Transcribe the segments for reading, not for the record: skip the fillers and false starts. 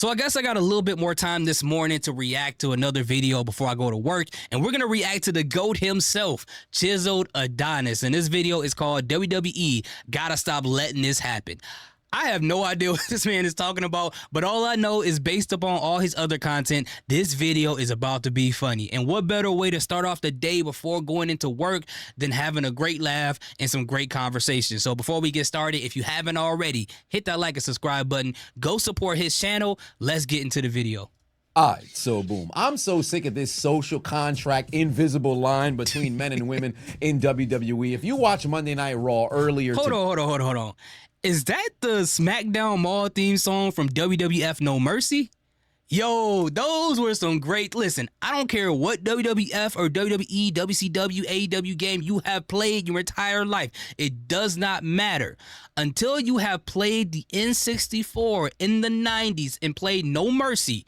So I guess I got a little bit more time this morning to react to another video before I go to work. And we're going to react to the GOAT himself, Chiseled Adonis. And this video is called WWE Gotta Stop Letting This Happen. I have no idea what this man is talking about, but all I know is based upon all his other content, this video is about to be funny. And what better way to start off the day before going into work than having a great laugh and some great conversation. So before we get started, if you haven't already, hit that like and subscribe button. Go support his channel. Let's get into the video. All right, so boom. I'm so sick of this social contract, invisible line between men and women in WWE. If you watch Monday Night Raw earlier... Hold on. Is that the SmackDown Mall theme song from WWF No Mercy? Yo, those were some great... Listen, I don't care what WWF or WWE, WCW, AEW game you have played your entire life. It does not matter. Until you have played the N64 in the 90s and played No Mercy,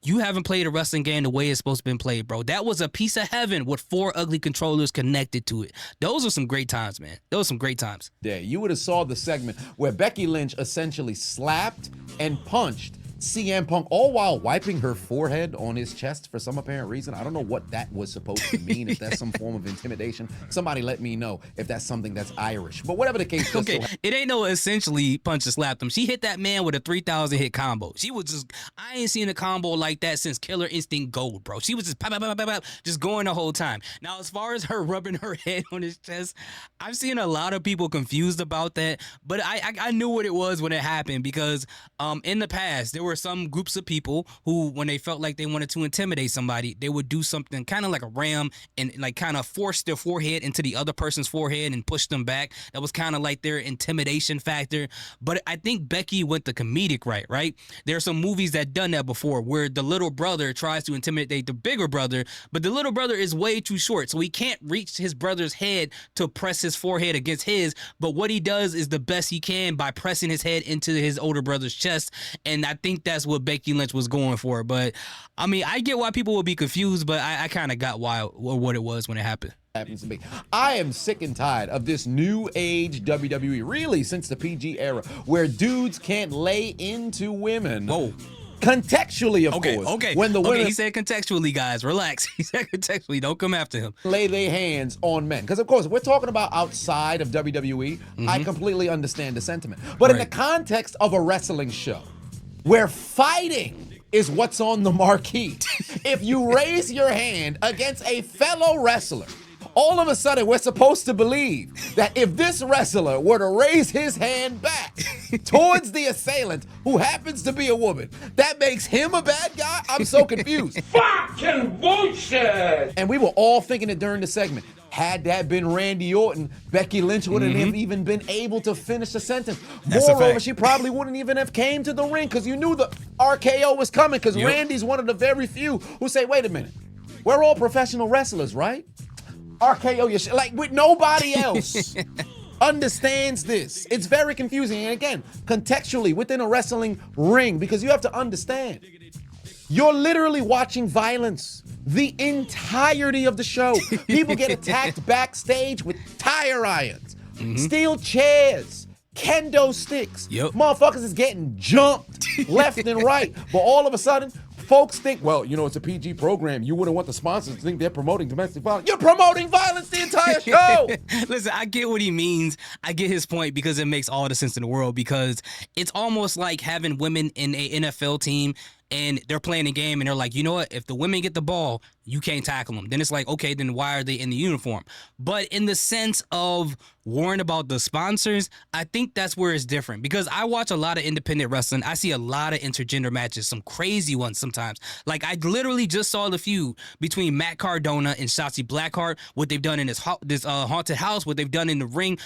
you haven't played a wrestling game the way it's supposed to be played, bro. That was a piece of heaven with 4 ugly controllers connected to it. Those are some great times, man. Those are some great times. Yeah, you would have saw the segment where Becky Lynch essentially slapped and punched CM Punk, all while wiping her forehead on his chest for some apparent reason. I don't know what that was supposed to mean, if that's some form of intimidation. Somebody let me know if that's something that's Irish. But whatever the case. Okay, it ain't no essentially punch and slapped him. She hit that man with a 3,000 hit combo. She was just, I ain't seen a combo like that since Killer Instinct Gold, bro. She was just pop, pop, pop, pop, pop, just going the whole time. Now, as far as her rubbing her head on his chest, I've seen a lot of people confused about that, but I knew what it was when it happened because in the past, there were some groups of people who, when they felt like they wanted to intimidate somebody, they would do something kind of like a ram and like kind of force their forehead into the other person's forehead and push them back. That was kind of like their intimidation factor. But I think Becky went the comedic right? There are some movies that done that before where the little brother tries to intimidate the bigger brother, but the little brother is way too short, so he can't reach his brother's head to press his forehead against his, but what he does is the best he can by pressing his head into his older brother's chest, and I think that's what Becky Lynch was going for. But I mean, I get why people would be confused, but I kind of got why or what it was when it happened. Happens to me. I am sick and tired of this new age WWE, really since the PG era, where dudes can't lay into women. Whoa. Contextually, of course. Okay. When the women, he said contextually, guys. Relax. He said contextually. Don't come after him. Lay their hands on men. Because, of course, we're talking about outside of WWE. I completely understand the sentiment. But in the context of a wrestling show, where fighting is what's on the marquee, if you raise your hand against a fellow wrestler, all of a sudden we're supposed to believe that if this wrestler were to raise his hand back towards the assailant, who happens to be a woman, that makes him a bad guy? I'm so confused. Fucking bullshit! And we were all thinking it during the segment. Had that been Randy Orton, Becky Lynch wouldn't have even been able to finish the sentence. Moreover, she probably wouldn't even have came to the ring because you knew the RKO was coming, because Randy's one of the very few who say, wait a minute, we're all professional wrestlers, right? RKO your shit. Like, with nobody else understands this. It's very confusing. And again, contextually within a wrestling ring, because you have to understand, you're literally watching violence the entirety of the show. People get attacked backstage with tire irons, steel chairs, kendo sticks. Motherfuckers is getting jumped left and right. But all of a sudden, folks think, well, you know, it's a PG program. You wouldn't want the sponsors to think they're promoting domestic violence. You're promoting violence the entire show. Listen, I get what he means. I get his point because it makes all the sense in the world, because it's almost like having women in a NFL team and they're playing a game and they're like, you know what, if the women get the ball, you can't tackle them. Then it's like, okay, then why are they in the uniform? But in the sense of worrying about the sponsors, I think that's where it's different, because I watch a lot of independent wrestling. I see a lot of intergender matches, some crazy ones sometimes. Like, I literally just saw the feud between Matt Cardona and Shotzi Blackheart, what they've done in this haunted house, what they've done in the ring.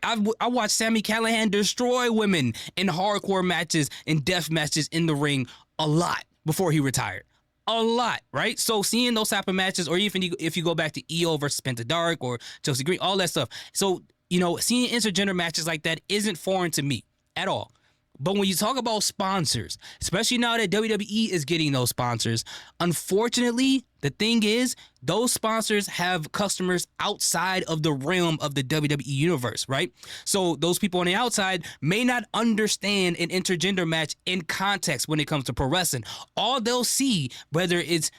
I watched Sami Callihan destroy women in hardcore matches and death matches in the ring a lot before he retired. A lot, right? So seeing those type of matches, or even if you go back to EO versus Penta Dark or Chelsea Green, all that stuff. So, you know, seeing intergender matches like that isn't foreign to me at all. But when you talk about sponsors, especially now that WWE is getting those sponsors, unfortunately, the thing is, those sponsors have customers outside of the realm of the WWE universe, right? So those people on the outside may not understand an intergender match in context when it comes to pro wrestling. All they'll see, whether it's,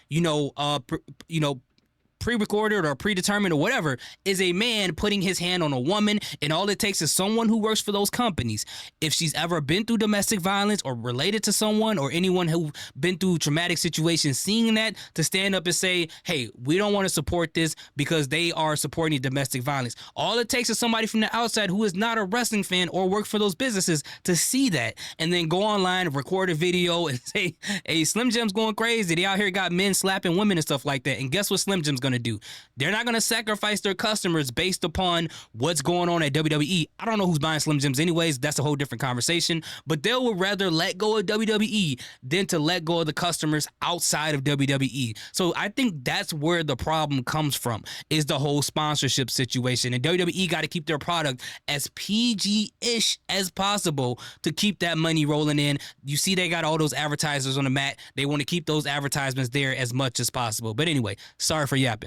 pre-recorded or predetermined or whatever, is a man putting his hand on a woman, and all it takes is someone who works for those companies, if she's ever been through domestic violence or related to someone or anyone who been through traumatic situations, seeing that, to stand up and say, hey, we don't want to support this because they are supporting domestic violence. All it takes is somebody from the outside who is not a wrestling fan or work for those businesses to see that, and then go online and record a video and say, hey, Slim Jim's going crazy. They out here got men slapping women and stuff like that. And guess what Slim Jim's going to do? They're not going to sacrifice their customers based upon what's going on at WWE. I don't know who's buying Slim Jims anyways. That's a whole different conversation. But they will rather let go of WWE than to let go of the customers outside of WWE. So I think that's where the problem comes from, is the whole sponsorship situation. And WWE got to keep their product as PG-ish as possible to keep that money rolling in. You see they got all those advertisers on the mat. They want to keep those advertisements there as much as possible. But anyway, sorry for yapping.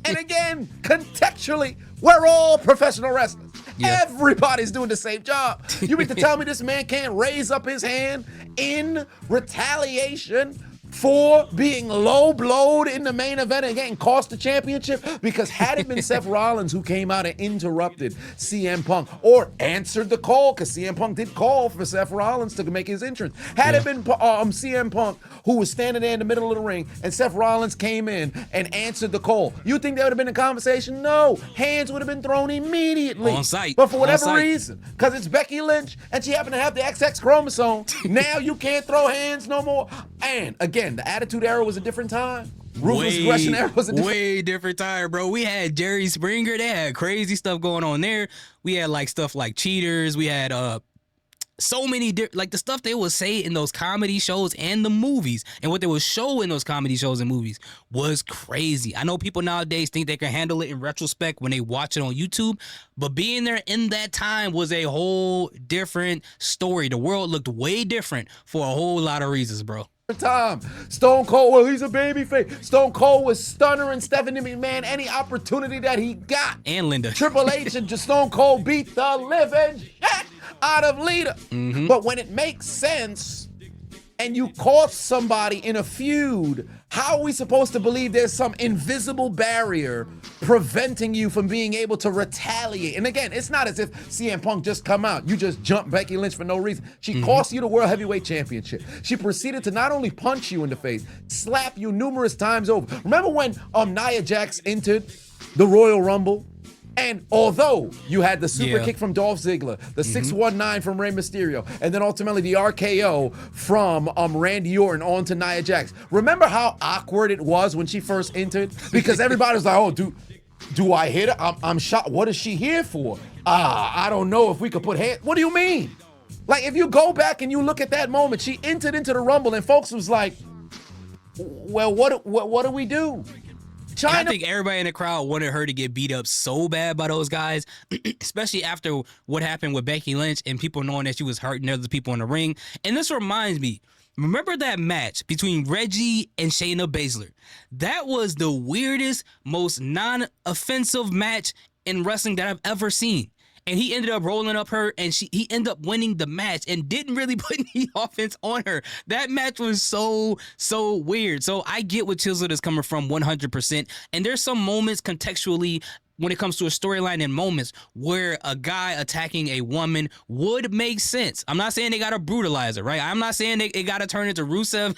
And again, contextually, we're all professional wrestlers. Yeah. Everybody's doing the same job. You mean to tell me this man can't raise up his hand in retaliation for being low-blowed in the main event and getting cost the championship? Because had it been Seth Rollins who came out and interrupted CM Punk or answered the call, because CM Punk did call for Seth Rollins to make his entrance. Had it been CM Punk who was standing there in the middle of the ring and Seth Rollins came in and answered the call, you think there would have been a conversation? No. Hands would have been thrown immediately. On site. But for whatever reason, because it's Becky Lynch and she happened to have the XX chromosome, now you can't throw hands no more. And again, the Attitude Era was a different time. Ruthless Aggression Era was a different time, bro. We had Jerry Springer. They had crazy stuff going on there. We had like stuff like cheaters. We had so many like the stuff they would say in those comedy shows and the movies, and what they would show in those comedy shows and movies was crazy. I know people nowadays think they can handle it in retrospect when they watch it on YouTube, but being there in that time was a whole different story. The world looked way different for a whole lot of reasons, bro. Time. Stone Cold, well, he's a babyface. Stone Cold was stunnering Stephanie McMahon any opportunity that he got. And Linda. Triple H and just Stone Cold beat the living shit out of Lita. Mm-hmm. But when it makes sense and you caught somebody in a feud, how are we supposed to believe there's some invisible barrier preventing you from being able to retaliate? And again, it's not as if CM Punk just come out. You just jump Becky Lynch for no reason. She cost you the World Heavyweight Championship. She proceeded to not only punch you in the face, slap you numerous times over. Remember when Nia Jax entered the Royal Rumble? And although you had the super kick from Dolph Ziggler, the 619 from Rey Mysterio, and then ultimately the RKO from Randy Orton onto Nia Jax, remember how awkward it was when she first entered? Because everybody was like, oh, do I hit her? I'm shocked. What is she here for? I don't know if we could put hands. What do you mean? Like, if you go back and you look at that moment, she entered into the Rumble and folks was like, well, what do we do? I think everybody in the crowd wanted her to get beat up so bad by those guys, especially after what happened with Becky Lynch and people knowing that she was hurting other people in the ring. And this reminds me, remember that match between Reggie and Shayna Baszler? That was the weirdest, most non-offensive match in wrestling that I've ever seen. And he ended up rolling up her, and he ended up winning the match and didn't really put any offense on her. That match was so weird. So I get what Chisholm is coming from 100%. And there's some moments contextually when it comes to a storyline and moments where a guy attacking a woman would make sense. I'm not saying they got to brutalize her, right? I'm not saying they got to turn into Rusev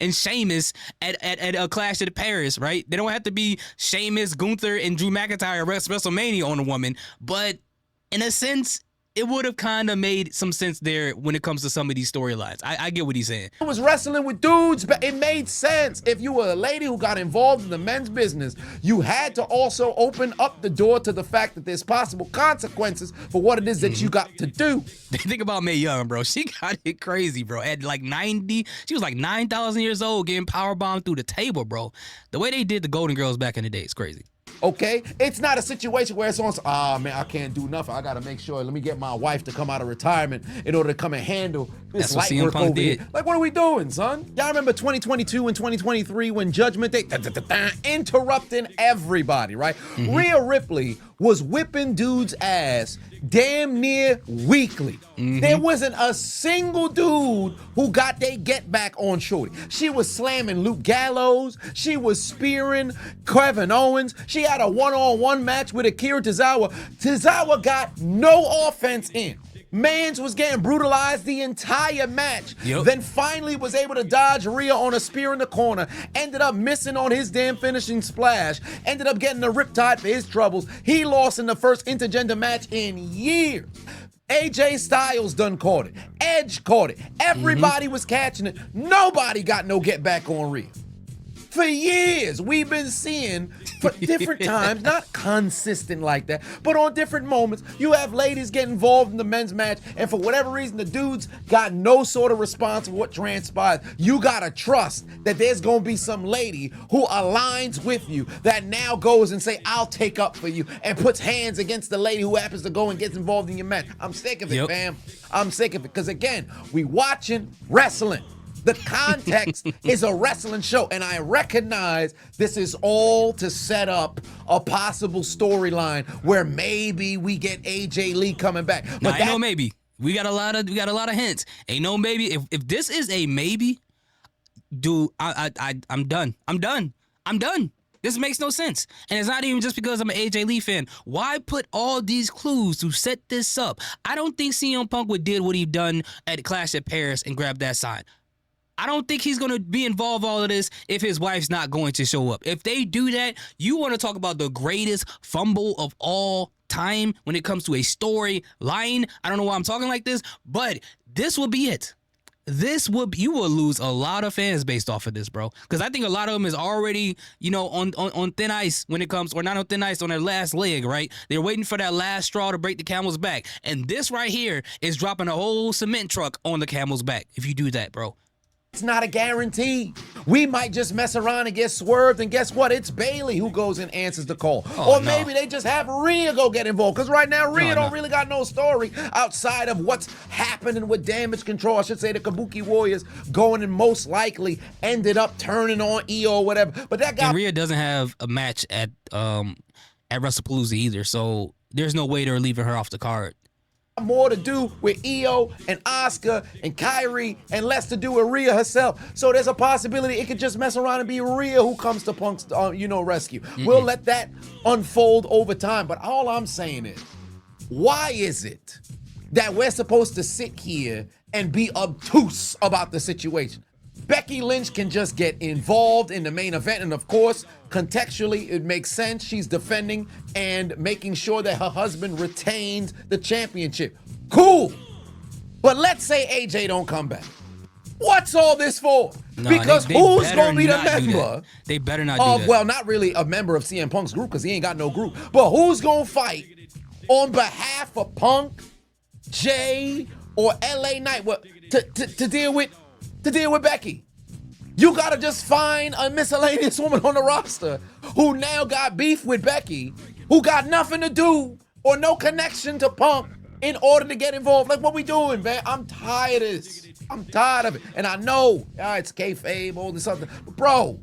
and Sheamus at a Clash of the Paris, right? They don't have to be Sheamus, Gunther, and Drew McIntyre at WrestleMania on a woman, but in a sense, it would have kind of made some sense there when it comes to some of these storylines. I get what he's saying. It was wrestling with dudes, but it made sense. If you were a lady who got involved in the men's business, you had to also open up the door to the fact that there's possible consequences for what it is that you got to do. Think about Mae Young, bro. She got it crazy, bro. At like 90, she was like 9,000 years old getting powerbombed through the table, bro. The way they did the Golden Girls back in the day is crazy. Okay? It's not a situation where it's on, man, I can't do nothing. I got to make sure, let me get my wife to come out of retirement in order to come and handle this That's what light CM work Punk over here. did. Like, what are we doing, son? Y'all remember 2022 and 2023 when Judgment Day interrupting everybody, right? Rhea Ripley was whipping dudes' ass damn near weekly. There wasn't a single dude who got their get back on Shorty. She was slamming Luke Gallows. She was spearing Kevin Owens. She had a one-on-one match with Akira Tozawa. Tozawa got no offense in. Mans was getting brutalized the entire match. Then finally was able to dodge Rhea on a spear in the corner. Ended up missing on his damn finishing splash. Ended up getting a riptide for his troubles. He lost in the first intergender match in years. AJ Styles done caught it. Edge caught it. Everybody was catching it. Nobody got no get back on Rhea. For years, we've been seeing, for different times, not consistent like that, but on different moments, you have ladies get involved in the men's match, and for whatever reason, the dudes got no sort of response of what transpired. You gotta trust that there's gonna be some lady who aligns with you that now goes and say, I'll take up for you, and puts hands against the lady who happens to go and gets involved in your match. I'm sick of it, fam. I'm sick of it, because again, we watching wrestling. The context is a wrestling show, and I recognize this is all to set up a possible storyline where maybe we get AJ Lee coming back. But ain't no maybe. We got a lot of hints. Ain't no maybe. If this is a maybe, dude, I'm done. I'm done. This makes no sense. And it's not even just because I'm an AJ Lee fan. Why put all these clues to set this up? I don't think CM Punk would did what he done at Clash at Paris and grab that sign. I don't think he's going to be involved in all of this if his wife's not going to show up. If they do that, you want to talk about the greatest fumble of all time when it comes to a storyline. I don't know why I'm talking like this, but this will be it. You will lose a lot of fans based off of this, bro. Because I think a lot of them is already, on thin ice when it comes, or not on thin ice, on their last leg, right? They're waiting for that last straw to break the camel's back. And this right here is dropping a whole cement truck on the camel's back if you do that, bro. It's not a guarantee. We might just mess around and get swerved, and guess what? It's Bailey who goes and answers the call. Or maybe they just have Rhea go get involved, because right now Rhea don't really got no story outside of what's happening with Damage Control. I should say the Kabuki Warriors going and most likely ended up turning on EO or whatever. But that guy, and Rhea doesn't have a match at WrestlePalooza either, so there's no way they're leaving her off the card. More to do with EO and Asuka and Kyrie and less to do with Rhea herself. So there's a possibility it could just mess around and be Rhea who comes to Punk's rescue. We'll let that unfold over time. But all I'm saying is, why is it that we're supposed to sit here and be obtuse about the situation? Becky Lynch can just get involved in the main event, and of course, contextually, it makes sense. She's defending and making sure that her husband retains the championship. Cool. But let's say AJ don't come back. What's all this for? Because who's going to be the member? They better not do that. Well, not really a member of CM Punk's group, because he ain't got no group. But who's going to fight on behalf of Punk, Jay, or LA Knight to deal with Becky? You gotta just find a miscellaneous woman on the roster who now got beef with Becky, who got nothing to do or no connection to Punk in order to get involved. Like, what we doing, man? I'm tired of this. I'm tired of it. And I know, it's kayfabe, all this other, but bro,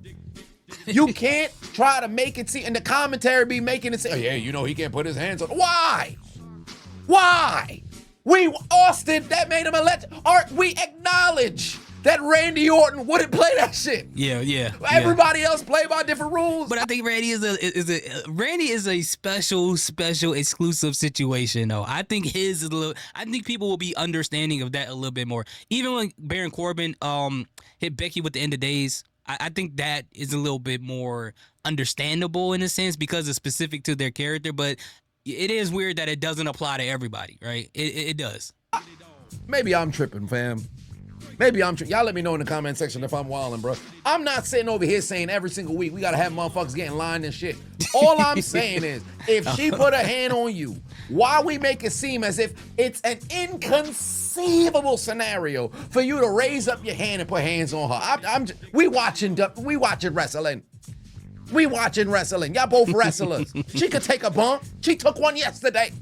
you can't try to make it seem, and the commentary be making it say, he can't put his hands on. Why? Austin, that made him a legend. We acknowledge that Randy Orton wouldn't play that shit. Yeah. Everybody else play by different rules. But I think Randy is a special exclusive situation though. I think his is I think people will be understanding of that a little bit more. Even when Baron Corbin hit Becky with the end of days, I think that is a little bit more understandable in a sense because it's specific to their character, but it is weird that it doesn't apply to everybody, right? It does. Maybe I'm tripping, fam. Maybe I'm tripping. Y'all let me know in the comment section if I'm wilding, bro. I'm not sitting over here saying every single week we got to have motherfuckers getting lined and shit. All I'm saying is, if she put a hand on you, why we make it seem as if it's an inconceivable scenario for you to raise up your hand and put hands on her? We watching wrestling. We watching wrestling. Y'all both wrestlers. She could take a bump. She took one yesterday.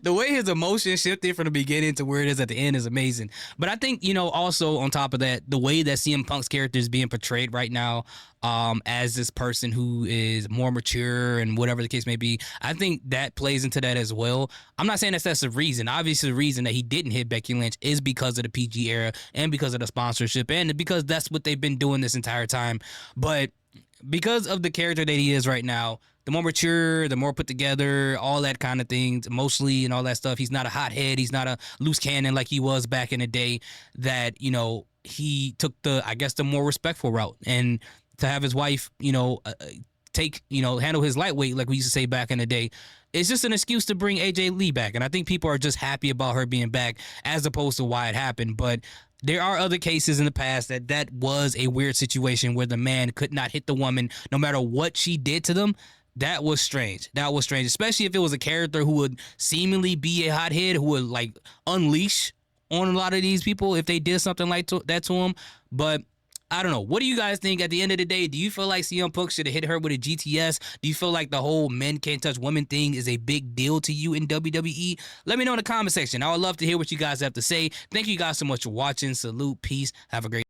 The way his emotion shifted from the beginning to where it is at the end is amazing. But I think, also on top of that, the way that CM Punk's character is being portrayed right now, as this person who is more mature and whatever the case may be, I think that plays into that as well. I'm not saying that's the reason. Obviously, the reason that he didn't hit Becky Lynch is because of the PG era and because of the sponsorship and because that's what they've been doing this entire time. But because of the character that he is right now, the more mature, the more put together, all that kind of things, emotionally and all that stuff. He's not a hothead. He's not a loose cannon like he was back in the day. That, he took the more respectful route. And to have his wife, handle his lightweight, like we used to say back in the day, it's just an excuse to bring AJ Lee back. And I think people are just happy about her being back as opposed to why it happened. But there are other cases in the past that was a weird situation where the man could not hit the woman no matter what she did to them. That was strange. Especially if it was a character who would seemingly be a hothead, who would unleash on a lot of these people if they did something like that to him. But I don't know. What do you guys think at the end of the day? Do you feel like CM Punk should have hit her with a GTS? Do you feel like the whole men can't touch women thing is a big deal to you in WWE? Let me know in the comment section. I would love to hear what you guys have to say. Thank you guys so much for watching. Salute. Peace. Have a great